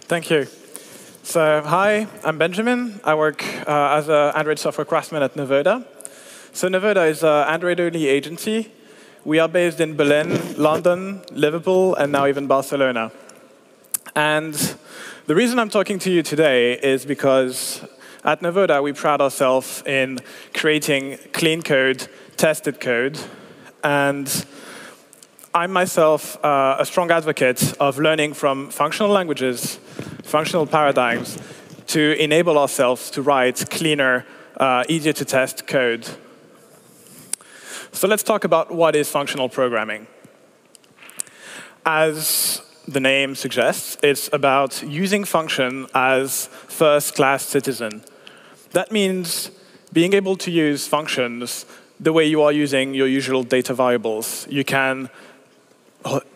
Thank you. So, hi, I'm Benjamin. I work as an Android software craftsman at Novoda. So Novoda is an Android-only agency. We are based in Berlin, London, Liverpool, and now even Barcelona. And the reason I'm talking to you today is because at Novoda, we pride ourselves in creating clean code, tested code, and I'm myself a strong advocate of learning from functional languages, functional paradigms, to enable ourselves to write cleaner, easier to test code. So let's talk about what is functional programming. As the name suggests, it's about using function as first-class citizen. That means being able to use functions the way you are using your usual data variables. You can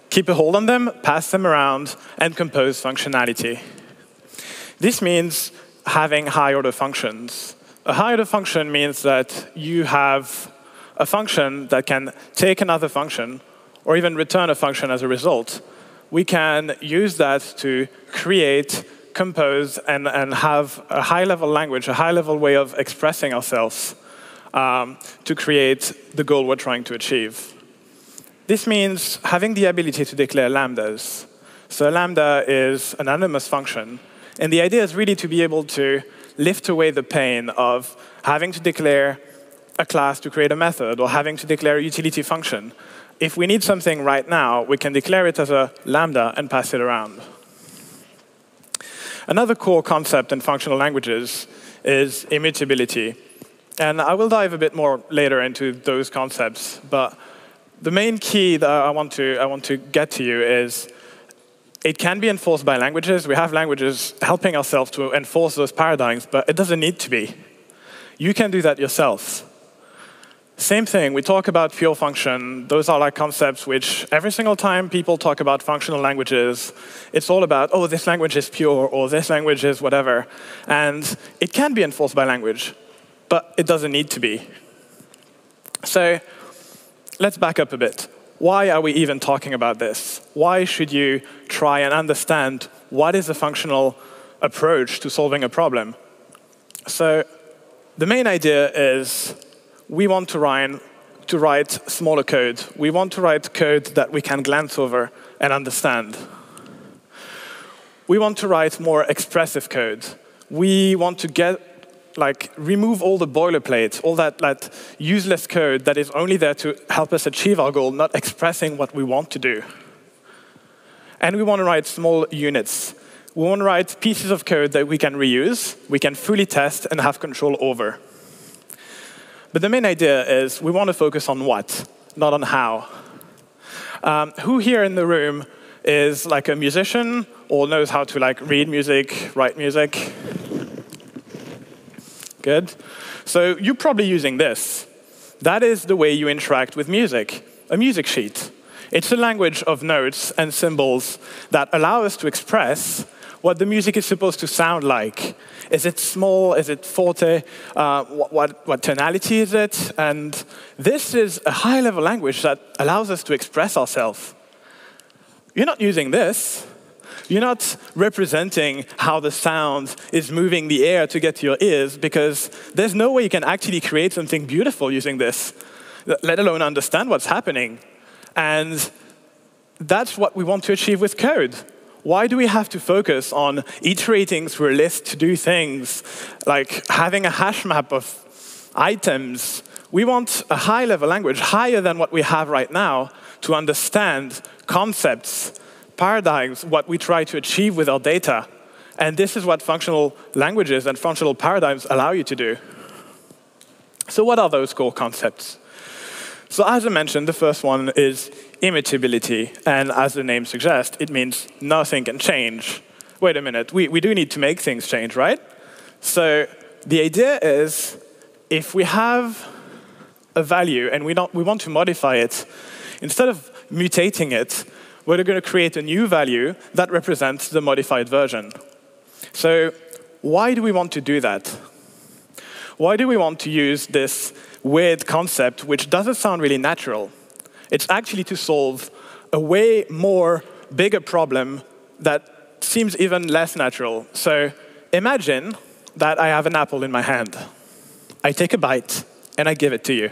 keep a hold on them, pass them around, and compose functionality. This means having high-order functions. A high-order function means that you have a function that can take another function, or even return a function as a result. We can use that to create, compose, and have a high-level language, a high-level way of expressing ourselves to create the goal we're trying to achieve. This means having the ability to declare lambdas. So a lambda is an anonymous function. And the idea is really to be able to lift away the pain of having to declare a class to create a method, or having to declare a utility function. If we need something right now, we can declare it as a lambda and pass it around. Another core concept in functional languages is immutability. And I will dive a bit more later into those concepts. But the main key that I want to get to you is it can be enforced by languages. We have languages helping ourselves to enforce those paradigms, but it doesn't need to be. You can do that yourself. Same thing, we talk about pure function. Those are like concepts which every single time people talk about functional languages, it's all about, oh, this language is pure, or this language is whatever. And it can be enforced by language, but it doesn't need to be. So let's back up a bit. Why are we even talking about this? Why should you try and understand what is a functional approach to solving a problem? So the main idea is we want to write smaller code. We want to write code that we can glance over and understand. We want to write more expressive code. We want to remove all the boilerplate, all that useless code that is only there to help us achieve our goal, not expressing what we want to do. And we want to write small units. We want to write pieces of code that we can reuse, we can fully test, and have control over. But the main idea is we want to focus on what, not on how. Who here in the room is like a musician or knows how to read music, write music? Good. So you're probably using this. That is the way you interact with music, a music sheet. It's a language of notes and symbols that allow us to express what the music is supposed to sound like. Is it small? Is it forte? What tonality is it? And this is a high-level language that allows us to express ourselves. You're not using this. You're not representing how the sound is moving the air to get to your ears, because there's no way you can actually create something beautiful using this, let alone understand what's happening. And that's what we want to achieve with code. Why do we have to focus on iterating through a list to do things, like having a hash map of items? We want a high-level language, higher than what we have right now, to understand concepts, paradigms, what we try to achieve with our data. And this is what functional languages and functional paradigms allow you to do. So what are those core concepts? So as I mentioned, the first one is immutability. And as the name suggests, it means nothing can change. Wait a minute, we do need to make things change, right? So the idea is, if we have a value and we want to modify it, instead of mutating it, we're going to create a new value that represents the modified version. So why do we want to do that? Why do we want to use this weird concept, which doesn't sound really natural? It's actually to solve a way more bigger problem that seems even less natural. So imagine that I have an apple in my hand. I take a bite, and I give it to you.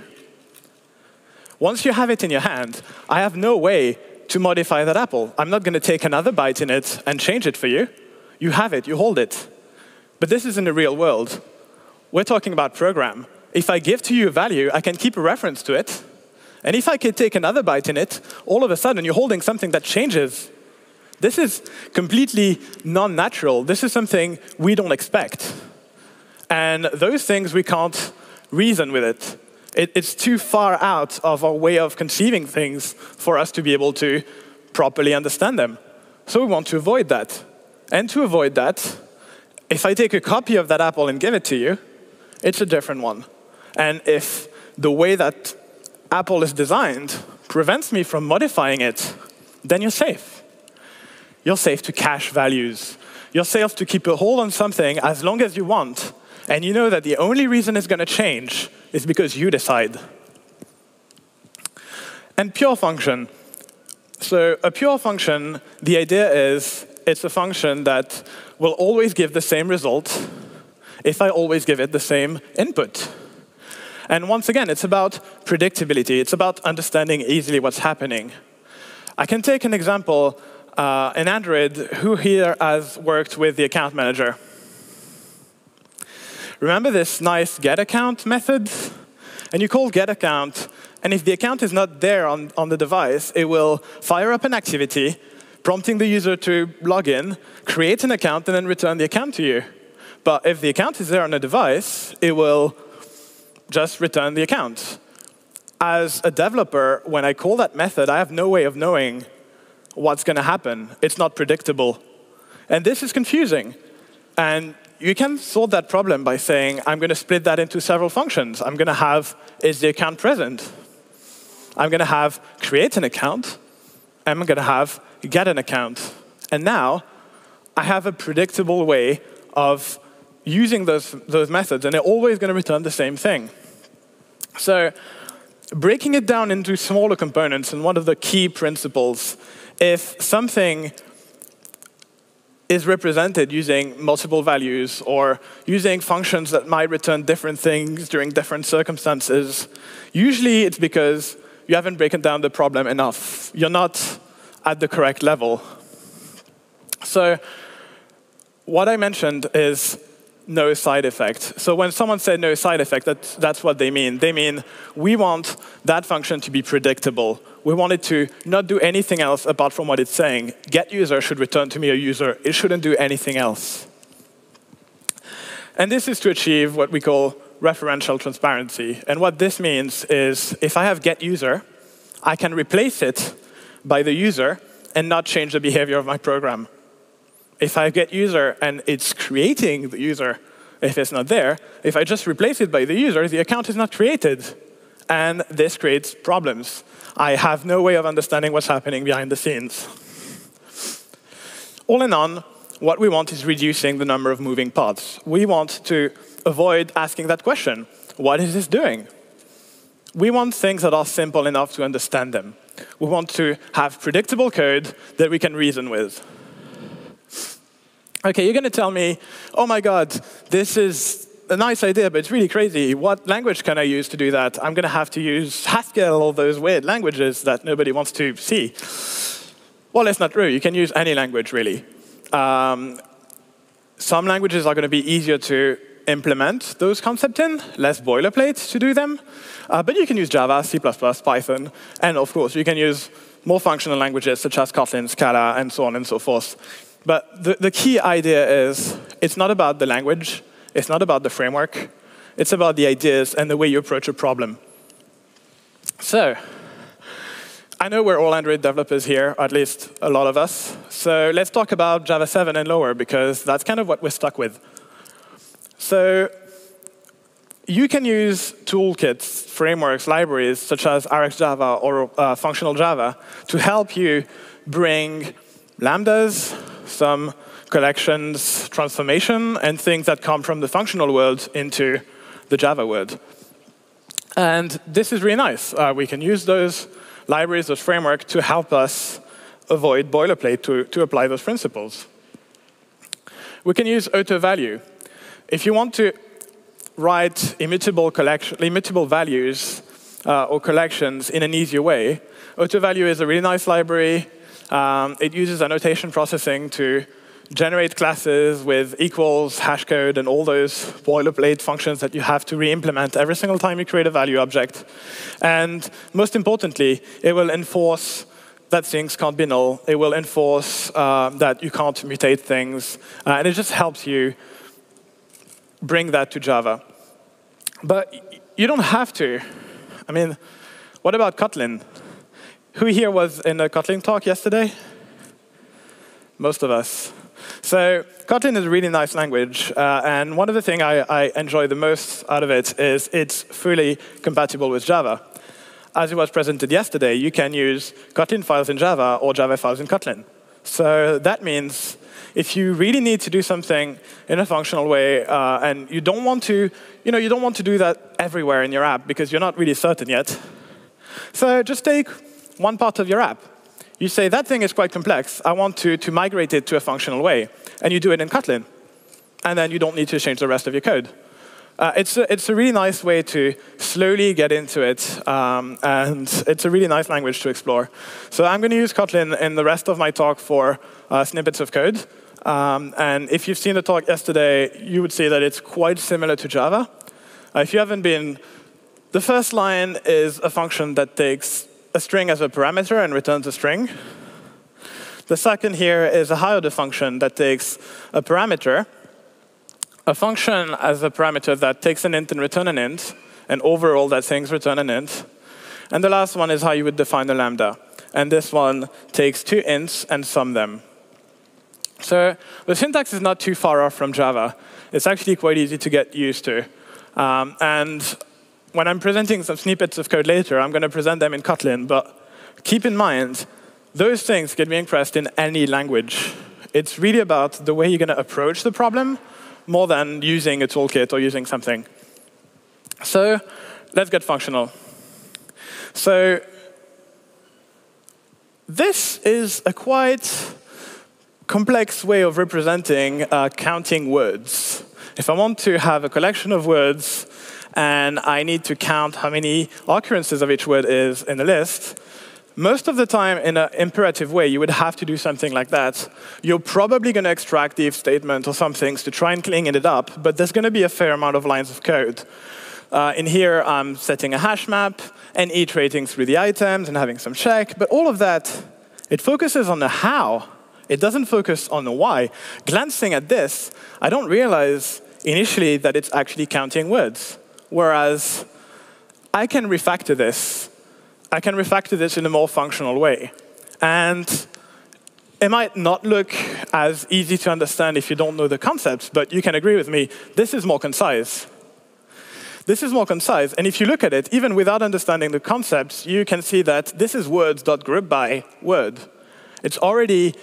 Once you have it in your hand, I have no way to modify that apple. I'm not going to take another bite in it and change it for you. You have it, you hold it. But this is in the real world. We're talking about program. If I give to you a value, I can keep a reference to it. And if I could take another bite in it, all of a sudden you're holding something that changes. This is completely non-natural. This is something we don't expect. And those things, we can't reason with it. It's too far out of our way of conceiving things for us to be able to properly understand them. So we want to avoid that. And to avoid that, if I take a copy of that apple and give it to you, it's a different one. And if the way that apple is designed prevents me from modifying it, then you're safe. You're safe to cache values. You're safe to keep a hold on something as long as you want. And you know that the only reason it's going to change is because you decide. And pure function. So a pure function, the idea is it's a function that will always give the same result if I always give it the same input. And once again, it's about predictability. It's about understanding easily what's happening. I can take an example. In Android, who here has worked with the account manager? Remember this nice getAccount method? And you call getAccount, and if the account is not there on the device, it will fire up an activity, prompting the user to log in, create an account, and then return the account to you. But if the account is there on the device, it will just return the account. As a developer, when I call that method, I have no way of knowing what's going to happen. It's not predictable. And this is confusing. And you can solve that problem by saying, I'm going to split that into several functions. I'm going to have, is the account present? I'm going to have create an account. And I'm going to have get an account. And now, I have a predictable way of using those methods, and they're always going to return the same thing. So breaking it down into smaller components, and one of the key principles, if something is represented using multiple values or using functions that might return different things during different circumstances, usually it's because you haven't broken down the problem enough. You're not at the correct level. So what I mentioned is no side effect. So when someone said no side effect, that's what they mean. They mean we want that function to be predictable. We want it to not do anything else apart from what it's saying. Get user should return to me a user. It shouldn't do anything else. And this is to achieve what we call referential transparency. And what this means is if I have get user, I can replace it by the user and not change the behavior of my program. If I get user and it's creating the user, if it's not there, if I just replace it by the user, the account is not created. And this creates problems. I have no way of understanding what's happening behind the scenes. All in all, what we want is reducing the number of moving parts. We want to avoid asking that question. What is this doing? We want things that are simple enough to understand them. We want to have predictable code that we can reason with. OK, you're going to tell me, oh my god, this is a nice idea, but it's really crazy. What language can I use to do that? I'm going to have to use Haskell, all those weird languages that nobody wants to see. Well, it's not true. You can use any language, really. Some languages are going to be easier to implement those concepts in, less boilerplate to do them. But you can use Java, C++, Python, and of course, you can use more functional languages such as Kotlin, Scala, and so on and so forth. But the key idea is it's not about the language. It's not about the framework. It's about the ideas and the way you approach a problem. So I know we're all Android developers here, or at least a lot of us. So let's talk about Java 7 and lower, because that's kind of what we're stuck with. So you can use toolkits, frameworks, libraries, such as RxJava or functional Java, to help you bring lambdas, some collections, transformation, and things that come from the functional world into the Java world. And this is really nice. We can use those libraries, those frameworks, to help us avoid boilerplate to apply those principles. We can use auto-value. If you want to write immutable values or collections in an easier way, auto-value is a really nice library. It uses annotation processing to generate classes with equals, hash code, and all those boilerplate functions that you have to re-implement every single time you create a value object. And most importantly, it will enforce that things can't be null. It will enforce that you can't mutate things. And it just helps you bring that to Java. But you don't have to. I mean, what about Kotlin? Who here was in a Kotlin talk yesterday? Most of us. So Kotlin is a really nice language, and one of the things I enjoy the most out of it is it's fully compatible with Java. As it was presented yesterday, you can use Kotlin files in Java or Java files in Kotlin. So that means if you really need to do something in a functional way, and you don't want to do that everywhere in your app because you're not really certain yet. So just take one part of your app. You say, that thing is quite complex. I want to migrate it to a functional way. And you do it in Kotlin. And then you don't need to change the rest of your code. It's a really nice way to slowly get into it. And it's a really nice language to explore. So I'm going to use Kotlin in the rest of my talk for snippets of code. And if you've seen the talk yesterday, you would see that it's quite similar to Java. If you haven't been, the first line is a function that takes a string as a parameter and returns a string. The second here is a higher order function that takes a parameter, a function as a parameter that takes an int and return an int, and overall that things return an int. And the last one is how you would define a lambda. And this one takes two ints and sum them. So the syntax is not too far off from Java. It's actually quite easy to get used to. And when I'm presenting some snippets of code later, I'm going to present them in Kotlin. But keep in mind, those things can be expressed in any language. It's really about the way you're going to approach the problem more than using a toolkit or using something. So let's get functional. So this is a quite complex way of representing counting words. If I want to have a collection of words, and I need to count how many occurrences of each word is in the list, most of the time, in an imperative way, you would have to do something like that. You're probably going to extract the if statement or some things to try and clean it up, but there's going to be a fair amount of lines of code. In here, I'm setting a hash map and iterating through the items and having some check, but all of that, it focuses on the how. It doesn't focus on the why. Glancing at this, I don't realize initially that it's actually counting words. Whereas I can refactor this. I can refactor this in a more functional way. And it might not look as easy to understand if you don't know the concepts, but you can agree with me, this is more concise. This is more concise. And if you look at it, even without understanding the concepts, you can see that this is words.group by word. It's already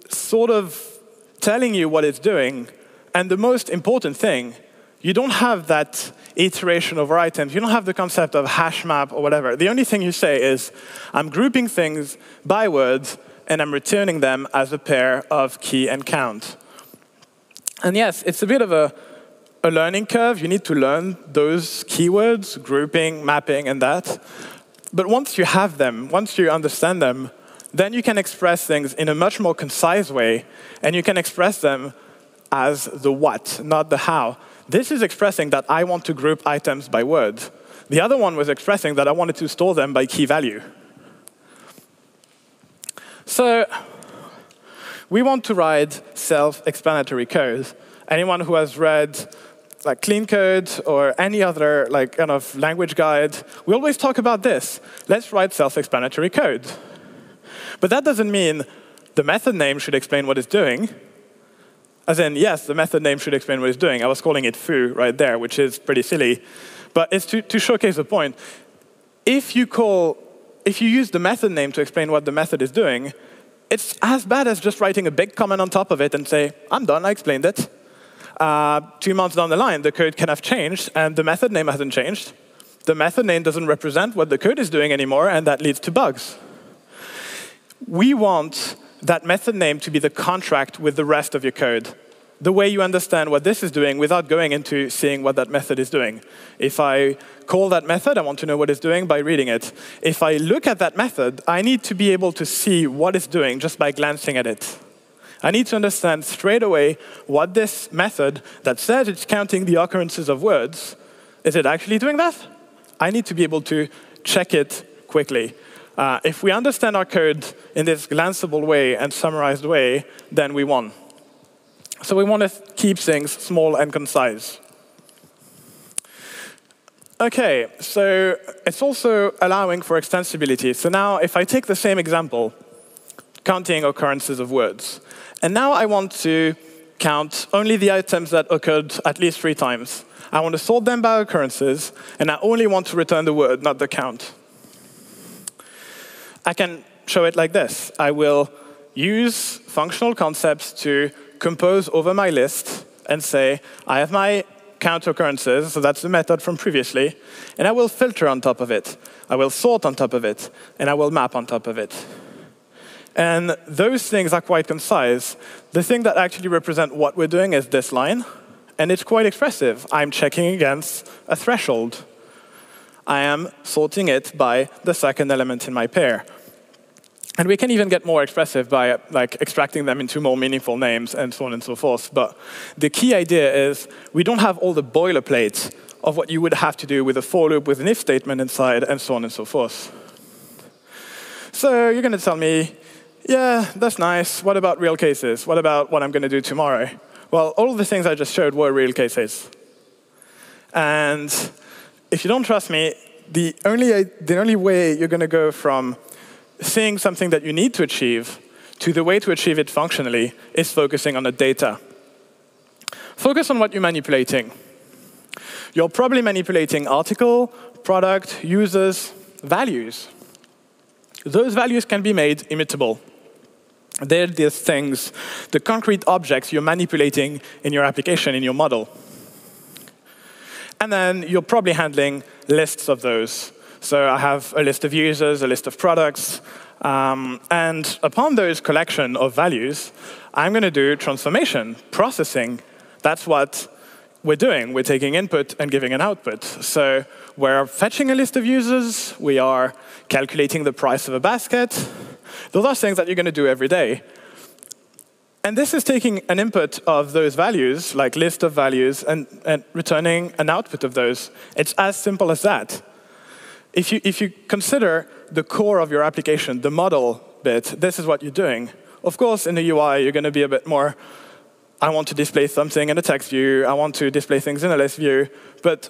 sort of telling you what it's doing. And the most important thing, you don't have that iteration over items. You don't have the concept of hash map or whatever. The only thing you say is, I'm grouping things by words, and I'm returning them as a pair of key and count. And yes, it's a bit of a learning curve. You need to learn those keywords, grouping, mapping, and that. But once you have them, once you understand them, then you can express things in a much more concise way, and you can express them as the what, not the how. This is expressing that I want to group items by word. The other one was expressing that I wanted to store them by key value. So we want to write self-explanatory code. Anyone who has read like clean code or any other like kind of language guide, we always talk about this. Let's write self-explanatory code. But that doesn't mean the method name should explain what it's doing. As in, yes, the method name should explain what it's doing. I was calling it foo right there, which is pretty silly. But it's to showcase the point. If you use the method name to explain what the method is doing, it's as bad as just writing a big comment on top of it and say, I'm done, I explained it. 2 months down the line, the code can have changed, and the method name hasn't changed. The method name doesn't represent what the code is doing anymore, and that leads to bugs. We want that method name to be the contract with the rest of your code. the way you understand what this is doing without going into seeing what that method is doing. If I call that method, I want to know what it's doing by reading it. If I look at that method, I need to be able to see what it's doing just by glancing at it. I need to understand straight away what this method that says it's counting the occurrences of words, is it actually doing that? I need to be able to check it quickly. If we understand our code in this glanceable way and summarized way, then we won. So we want to keep things small and concise. OK, so it's also allowing for extensibility. So now if I take the same example, counting occurrences of words, and now I want to count only the items that occurred at least 3 times. I want to sort them by occurrences, and I only want to return the word, not the count. I can show it like this. I will use functional concepts to compose over my list and say, I have my count occurrences, so that's the method from previously, and I will filter on top of it. I will sort on top of it, and I will map on top of it. And those things are quite concise. The thing that actually represents what we're doing is this line, and it's quite expressive. I'm checking against a threshold. I am sorting it by the second element in my pair. And we can even get more expressive by extracting them into more meaningful names and so on and so forth. But the key idea is we don't have all the boilerplate of what you would have to do with a for loop with an if statement inside and so on and so forth. So you're going to tell me, yeah, that's nice. What about real cases? What about what I'm going to do tomorrow? Well, all of the things I just showed were real cases. And if you don't trust me, the only way you're going to go from seeing something that you need to achieve to the way to achieve it functionally is focusing on the data. Focus on what you're manipulating. You're probably manipulating article, product, users, values. Those values can be made immutable. They're the things, the concrete objects you're manipulating in your application, in your model. And then you're probably handling lists of those. So I have a list of users, a list of products. And upon those collection of values, I'm going to do transformation, processing. That's what we're doing. We're taking input and giving an output. So we're fetching a list of users. We are calculating the price of a basket. Those are things that you're going to do every day. And this is taking an input of those values, like list of values, and returning an output of those. It's as simple as that. If you consider the core of your application, the model bit, this is what you're doing. Of course, in the UI, you're going to be a bit more, I want to display something in a text view. I want to display things in a list view. But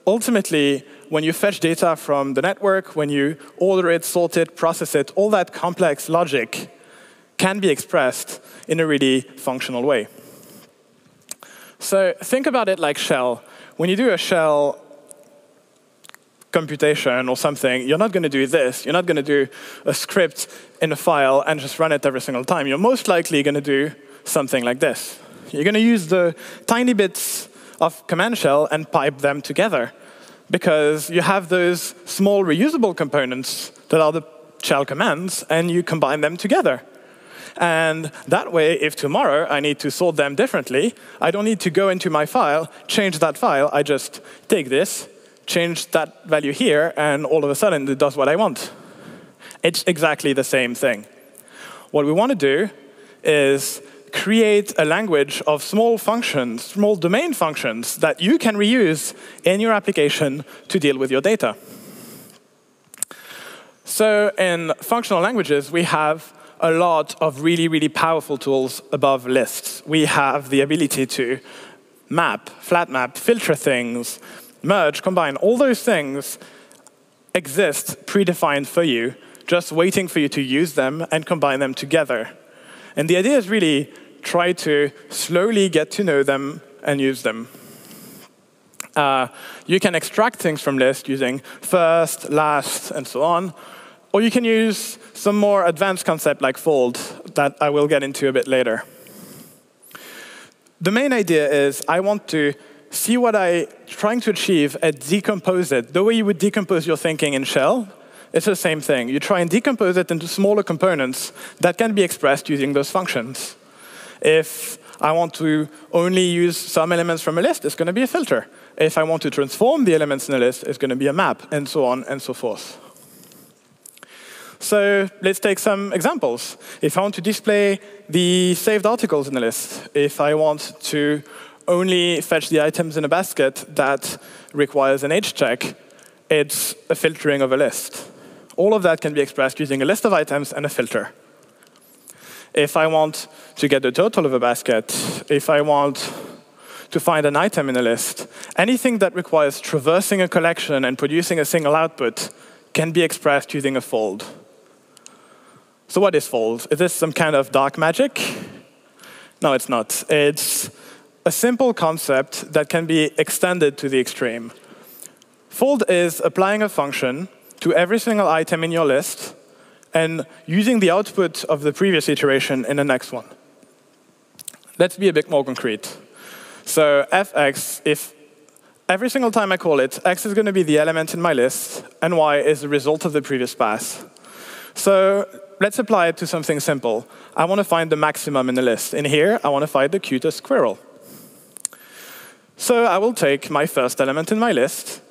ultimately, when you fetch data from the network, when you order it, sort it, process it, all that complex logic can be expressed in a really functional way. So think about it like shell. When you do a shell computation or something, you're not going to do this. You're not going to do a script in a file and just run it every single time. You're most likely going to do something like this. You're going to use the tiny bits of command shell and pipe them together, because you have those small reusable components that are the shell commands, and you combine them together. And that way, if tomorrow I need to sort them differently, I don't need to go into my file, change that file. I just take this, change that value here, and all of a sudden it does what I want. It's exactly the same thing. What we want to do is create a language of small functions, small domain functions that you can reuse in your application to deal with your data. So in functional languages, we have a lot of really, really powerful tools above lists. We have the ability to map, flat map, filter things, merge, combine. All those things exist predefined for you, just waiting for you to use them and combine them together. And the idea is really try to slowly get to know them and use them. You can extract things from lists using first, last, and so on. Or you can use some more advanced concept like fold that I will get into a bit later. The main idea is I want to see what I'm trying to achieve and decompose it. The way you would decompose your thinking in shell, it's the same thing. You try and decompose it into smaller components that can be expressed using those functions. If I want to only use some elements from a list, it's going to be a filter. If I want to transform the elements in a list, it's going to be a map, and so on and so forth. So let's take some examples. If I want to display the saved articles in a list, if I want to only fetch the items in a basket that requires an age check, it's a filtering of a list. All of that can be expressed using a list of items and a filter. If I want to get the total of a basket, if I want to find an item in a list, anything that requires traversing a collection and producing a single output can be expressed using a fold. So what is fold? Is this some kind of dark magic? No, it's not. It's a simple concept that can be extended to the extreme. Fold is applying a function to every single item in your list and using the output of the previous iteration in the next one. Let's be a bit more concrete. So fx, if every single time I call it, x is going to be the element in my list, and y is the result of the previous pass. So let's apply it to something simple. I want to find the maximum in the list. In here, I want to find the cutest squirrel. So I will take my first element in my list,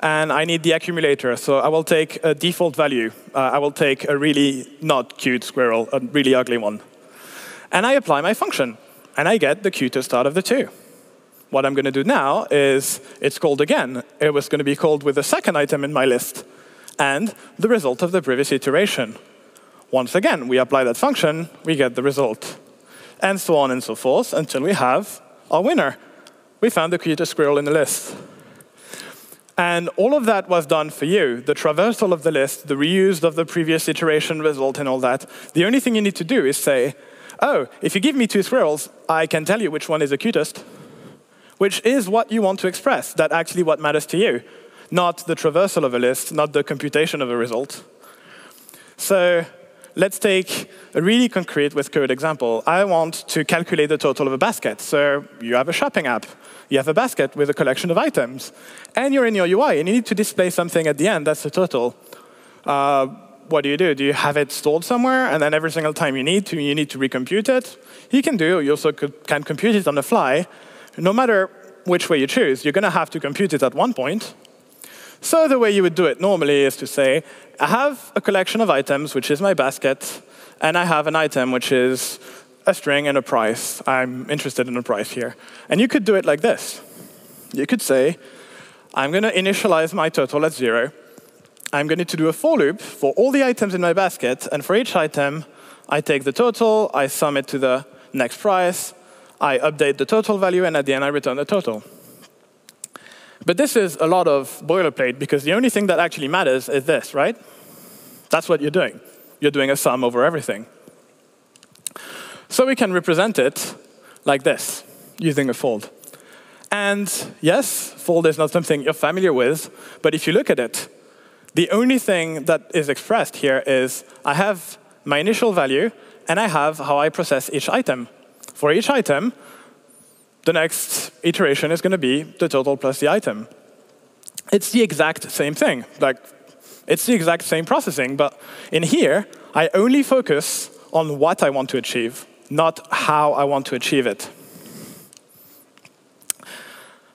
and I need the accumulator. So I will take a default value. I will take a really not cute squirrel, a really ugly one. And I apply my function, and I get the cutest out of the two. What I'm going to do now is it's called again. It was going to be called with the second item in my list, and the result of the previous iteration. Once again, we apply that function, we get the result. And so on and so forth until we have our winner. We found the cutest squirrel in the list. And all of that was done for you. The traversal of the list, the reuse of the previous iteration result and all that. The only thing you need to do is say, oh, if you give me two squirrels, I can tell you which one is the cutest. Which is what you want to express. That's actually what matters to you. Not the traversal of a list, not the computation of a result. So let's take a really concrete with code example. I want to calculate the total of a basket. So you have a shopping app. You have a basket with a collection of items. And you're in your UI, and you need to display something at the end. That's the total. What do? Do you have it stored somewhere? And then every single time you need to recompute it? You can do. You also can compute it on the fly. No matter which way you choose, you're going to have to compute it at one point. So the way you would do it normally is to say, I have a collection of items, which is my basket, and I have an item, which is a string and a price. I'm interested in a price here. And you could do it like this. You could say, I'm going to initialize my total at 0. I'm going to do a for loop for all the items in my basket, and for each item, I take the total, I sum it to the next price, I update the total value, and at the end, I return the total. But this is a lot of boilerplate, because the only thing that actually matters is this, right? That's what you're doing. You're doing a sum over everything. So we can represent it like this, using a fold. And yes, fold is not something you're familiar with, but if you look at it, the only thing that is expressed here is I have my initial value, and I have how I process each item. For each item, the next iteration is going to be the total plus the item. It's the exact same thing. It's the exact same processing, but in here, I only focus on what I want to achieve, not how I want to achieve it.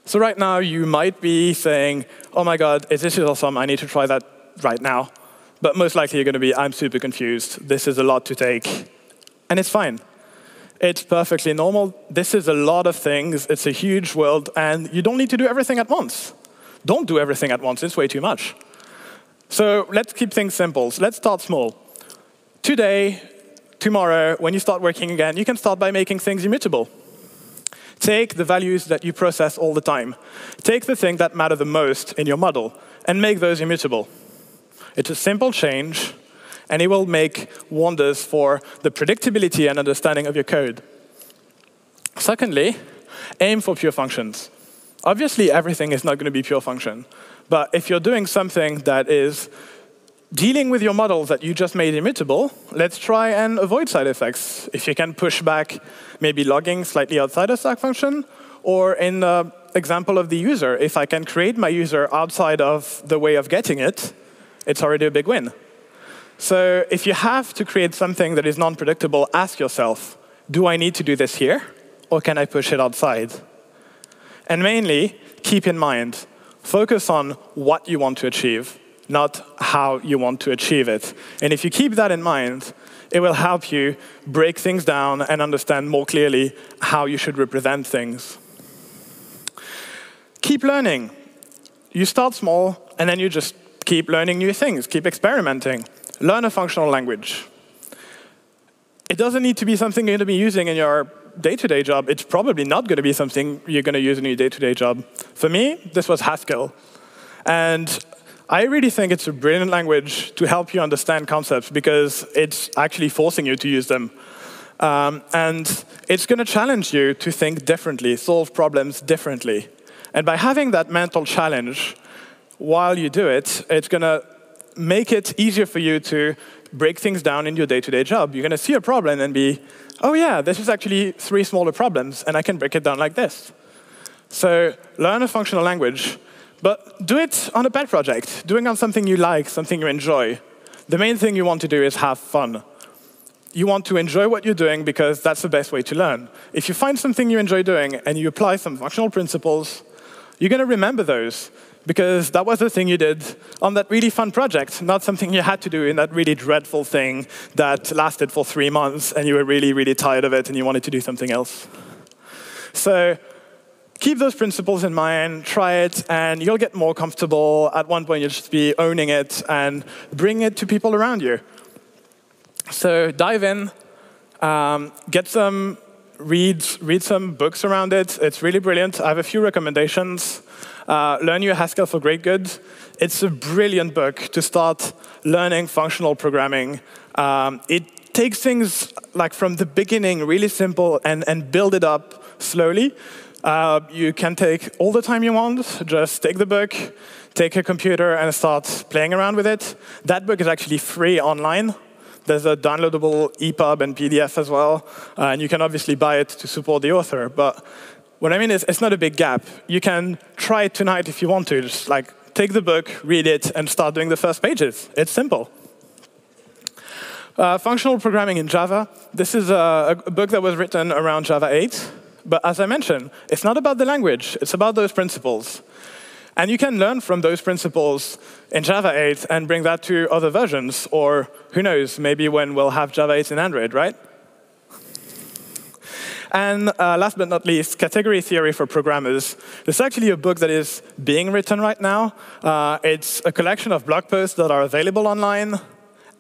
So right now, you might be saying, oh my god, this is awesome, I need to try that right now. But most likely you're going to be, I'm super confused, this is a lot to take. And it's fine. It's perfectly normal. This is a lot of things. It's a huge world, and you don't need to do everything at once. Don't do everything at once. It's way too much. So let's keep things simple. So let's start small. Today, tomorrow, when you start working again, you can start by making things immutable. Take the values that you process all the time. Take the thing that matter the most in your model and make those immutable. It's a simple change, and it will make wonders for the predictability and understanding of your code. Secondly, aim for pure functions. Obviously, everything is not going to be pure function. But if you're doing something that is dealing with your models that you just made immutable, let's try and avoid side effects. If you can push back maybe logging slightly outside a stack function, or in the example of the user, if I can create my user outside of the way of getting it, it's already a big win. So if you have to create something that is non-predictable, ask yourself, do I need to do this here? or can I push it outside? And mainly, keep in mind, focus on what you want to achieve, not how you want to achieve it. And if you keep that in mind, it will help you break things down and understand more clearly how you should represent things. Keep learning. You start small, and then you just keep learning new things, keep experimenting. Learn a functional language. It doesn't need to be something you're going to be using in your day-to-day job. It's probably not going to be something you're going to use in your day-to-day job. For me, this was Haskell. And I really think it's a brilliant language to help you understand concepts because it's actually forcing you to use them. And it's going to challenge you to think differently, solve problems differently. And by having that mental challenge while you do it, it's going to make it easier for you to break things down in your day-to-day job. You're going to see a problem and be, oh yeah, this is actually 3 smaller problems, and I can break it down like this. So learn a functional language, but do it on a pet project. Doing on something you like, something you enjoy. The main thing you want to do is have fun. You want to enjoy what you're doing because that's the best way to learn. If you find something you enjoy doing and you apply some functional principles, you're going to remember those because that was the thing you did on that really fun project, not something you had to do in that really dreadful thing that lasted for 3 months and you were really, really tired of it and you wanted to do something else. So keep those principles in mind, try it, and you'll get more comfortable. At one point, you'll just be owning it and bring it to people around you. So dive in, get some read some books around it. It's really brilliant. I have a few recommendations. Learn Your Haskell for Great Good. It's a brilliant book to start learning functional programming. It takes things like from the beginning, really simple, and build it up slowly. You can take all the time you want. Just take the book, take a computer, and start playing around with it. That book is actually free online. There's a downloadable EPUB and PDF as well, and you can obviously buy it to support the author. But what I mean is, it's not a big gap. You can try it tonight if you want to. Just like take the book, read it, and start doing the first pages. It's simple. Functional programming in Java. This is a book that was written around Java 8. But as I mentioned, it's not about the language. It's about those principles. And you can learn from those principles in Java 8 and bring that to other versions. Or who knows, maybe when we'll have Java 8 in Android, right? And last but not least, category theory for programmers. This is actually a book that is being written right now. It's a collection of blog posts that are available online.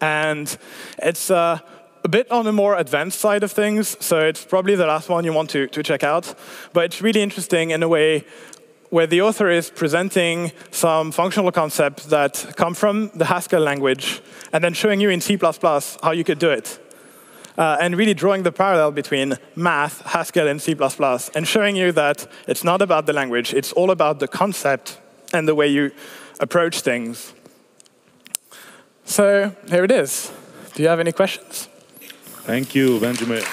And it's a bit on the more advanced side of things, so it's probably the last one you want to check out. But it's really interesting in a way where the author is presenting some functional concepts that come from the Haskell language and then showing you in C++ how you could do it. And really drawing the parallel between math, Haskell, and C++, and showing you that it's not about the language, it's all about the concept and the way you approach things. So here it is. Do you have any questions? Thank you, Benjamin.